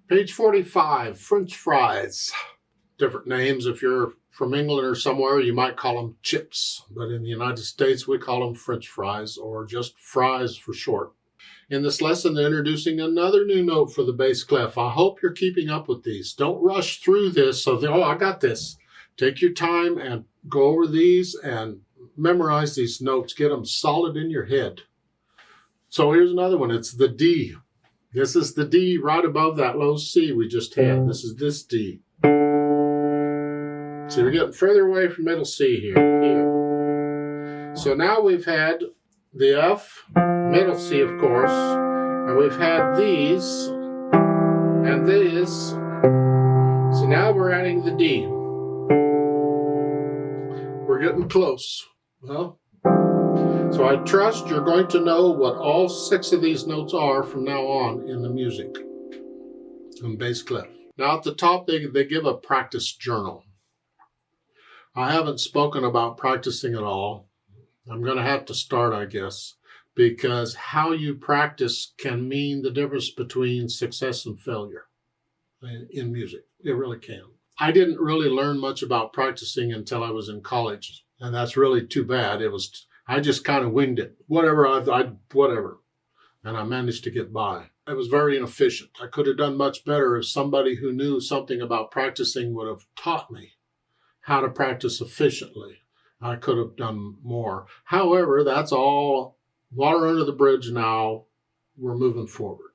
Page 45, French fries. Different names. If you're from England or somewhere, you might call them chips. But in the United States, we call them French fries, or just fries for short. In this lesson, they're introducing another new note for the bass clef. I hope you're keeping up with these. Don't rush through this oh, I got this. Take your time and go over these and memorize these notes. Get them solid in your head. So here's another one. It's the D. This is the D right above that low C we just had. This is this D. So we're getting further away from middle C here. So now we've had the F, middle C of course, and we've had these and these. So now we're adding the D. We're getting close. Well, so I trust you're going to know what all 6 of these notes are from now on in the music and bass clef. Now at the top they give a practice journal. I haven't spoken about practicing at all. I'm going to have to start, I guess, because how you practice can mean the difference between success and failure in music. It really can. I didn't really learn much about practicing until I was in college, and that's really too bad. I just kind of winged it. Whatever, and I managed to get by. It was very inefficient. I could have done much better if somebody who knew something about practicing would have taught me how to practice efficiently. I could have done more. However, that's all water under the bridge now. We're moving forward.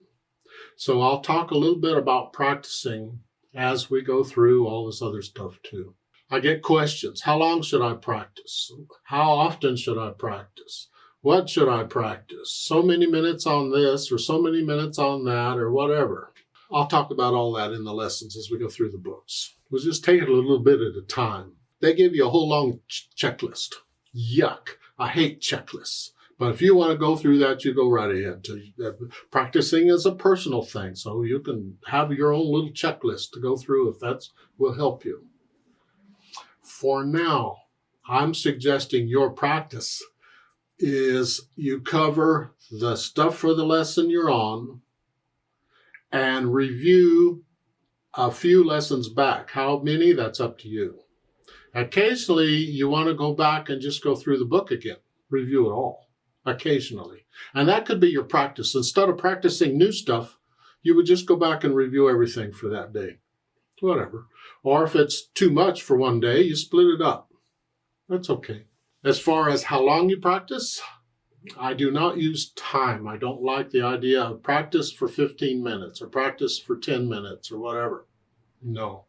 So I'll talk a little bit about practicing as we go through all this other stuff too. I get questions. How long should I practice? How often should I practice? What should I practice? So many minutes on this or so many minutes on that or whatever. I'll talk about all that in the lessons as we go through the books. We'll just take it a little bit at a time. They give you a whole long checklist. Yuck. I hate checklists. But if you want to go through that, you go right ahead. Practicing is a personal thing, so you can have your own little checklist to go through if that will help you. For now, I'm suggesting your practice is you cover the stuff for the lesson you're on and review a few lessons back. How many? That's up to you. Occasionally, you want to go back and just go through the book again. Review it all. Occasionally. And that could be your practice. Instead of practicing new stuff, you would just go back and review everything for that day. Whatever. Or if it's too much for one day, you split it up. That's okay. As far as how long you practice, I do not use time. I don't like the idea of practice for 15 minutes or practice for 10 minutes or whatever. No.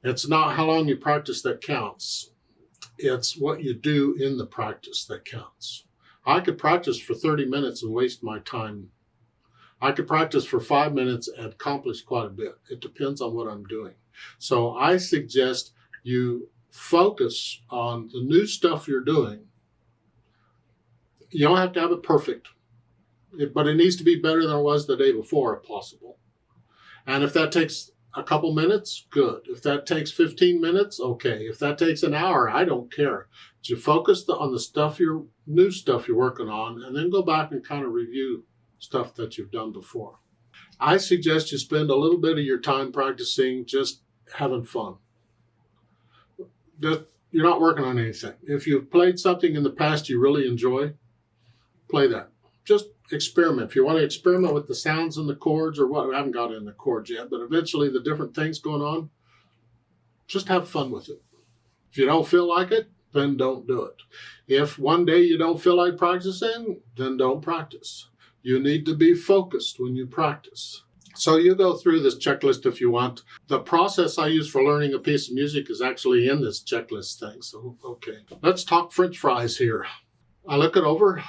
It's not how long you practice that counts. It's what you do in the practice that counts. I could practice for 30 minutes and waste my time. I could practice for 5 minutes and accomplish quite a bit. It depends on what I'm doing. So I suggest you focus on the new stuff you're doing. You don't have to have it perfect, but it needs to be better than it was the day before if possible. And if that takes a couple minutes, good. If that takes 15 minutes, okay. If that takes an hour, I don't care. But you focus on the new stuff you're working on, and then go back and kind of review stuff that you've done before. I suggest you spend a little bit of your time practicing just having fun. You're not working on anything. If you've played something in the past you really enjoy, play that. Just experiment. If you want to experiment with the sounds and the chords or what, I haven't got in the chords yet, but eventually the different things going on, just have fun with it. If you don't feel like it, then don't do it. If one day you don't feel like practicing, then don't practice. You need to be focused when you practice. So you go through this checklist if you want. The process I use for learning a piece of music is actually in this checklist thing. So, okay. Let's talk French fries here. I look it over.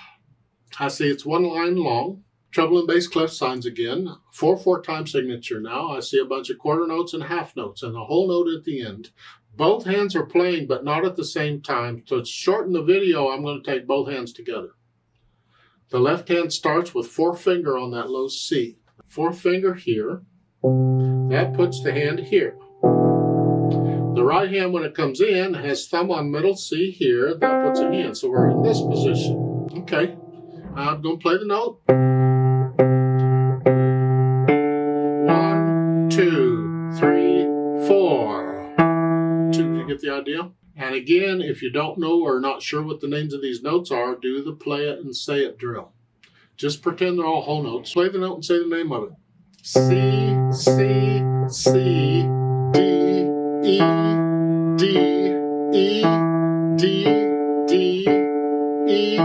I see it's 1 line long. Treble and bass clef signs again. 4/4 time signature now. I see a bunch of quarter notes and half notes and a whole note at the end. Both hands are playing, but not at the same time. So to shorten the video, I'm going to take both hands together. The left hand starts with 4-finger on that low C. 4-finger here. That puts the hand here. The right hand, when it comes in, has thumb on middle C here. That puts it in. So we're in this position. Okay. I'm going to play the note. 1, And again, if you don't know or not sure what the names of these notes are, do the play it and say it drill. Just pretend they're all whole notes. Play the note and say the name of it. C, C, C, D, E, D, E, D, D, E,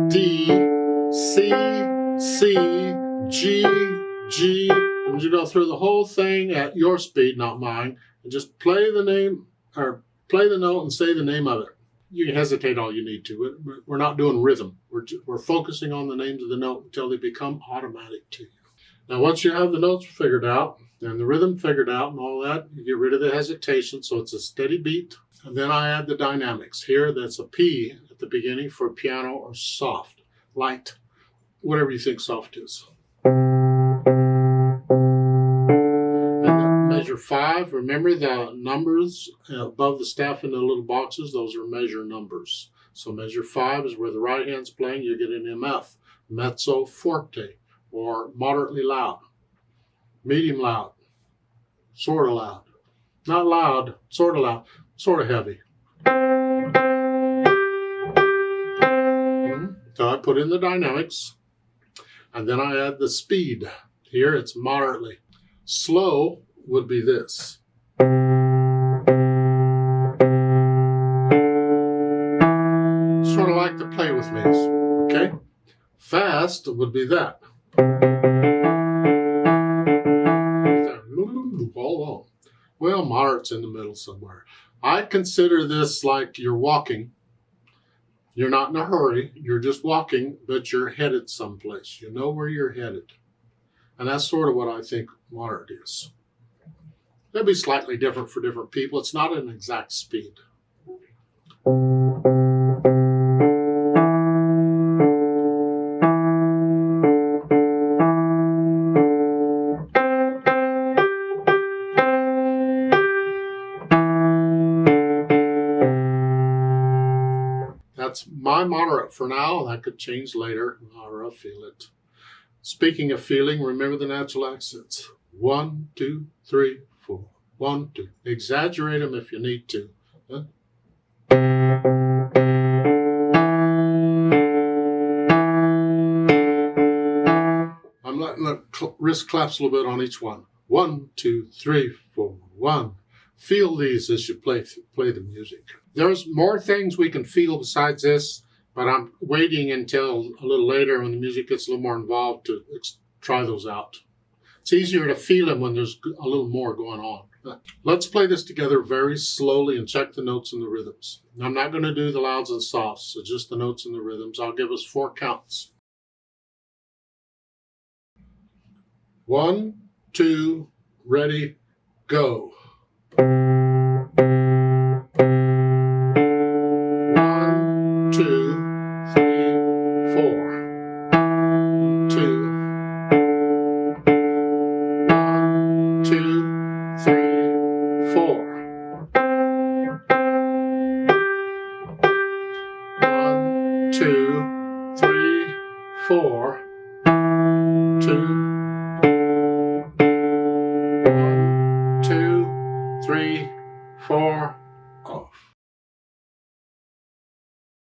D, C, C, G, G. And you go through the whole thing at your speed, not mine, and just play the name or play the note and say the name of it. You can hesitate all you need to. We're not doing rhythm. We're focusing on the names of the note until they become automatic to you. Now, once you have the notes figured out and the rhythm figured out and all that, you get rid of the hesitation so it's a steady beat. And then I add the dynamics. Here, that's a P at the beginning for piano or soft, light, whatever you think soft is. Measure 5, remember the numbers above the staff in the little boxes, those are measure numbers. So measure 5 is where the right hand's playing, you get an MF, mezzo forte, or moderately loud, medium loud, sort of loud, not loud, sort of heavy. So I put in the dynamics, and then I add the speed. Here it's moderately. Slow would be this. Sort of like the play with me, okay? Fast would be that. All along. Well, moderate's in the middle somewhere. I consider this like you're walking. You're not in a hurry. You're just walking, but you're headed someplace. You know where you're headed. And that's sort of what I think moderate is. That'll be slightly different for different people. It's not an exact speed. That's my moderate for now. That could change later, however I feel it. Speaking of feeling, remember the natural accents. 1, 2, 3, 4. 1, 2. Exaggerate them if you need to. Huh? I'm letting the wrist claps a little bit on each one. 1, 2, 3, 4, 1. Feel these as you play the music. There's more things we can feel besides this, but I'm waiting until a little later when the music gets a little more involved to try those out. It's easier to feel them when there's a little more going on. Let's play this together very slowly and check the notes and the rhythms. I'm not going to do the louds and softs, so just the notes and the rhythms. I'll give us 4 counts. 1, 2, ready, go. 1, 2, 3, 4. 2. 1, 2, 3, 4. 1, 2, 3, 4. 2. 1, 2, 3, 4. Off.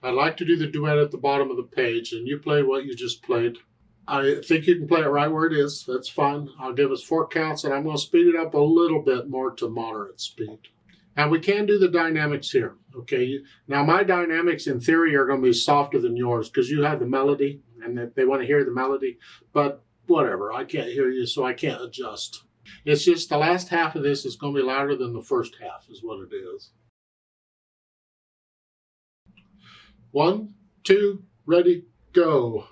I'd like to do the duet at the bottom of the page, and you play what you just played. I think you can play it right where it is. That's fine. I'll give us 4 counts, and I'm going to speed it up a little bit more to moderate speed. And we can do the dynamics here, okay? Now, my dynamics, in theory, are going to be softer than yours because you have the melody, and they want to hear the melody. But whatever, I can't hear you, so I can't adjust. It's just the last half of this is going to be louder than the first half is what it is. 1, 2, ready, go.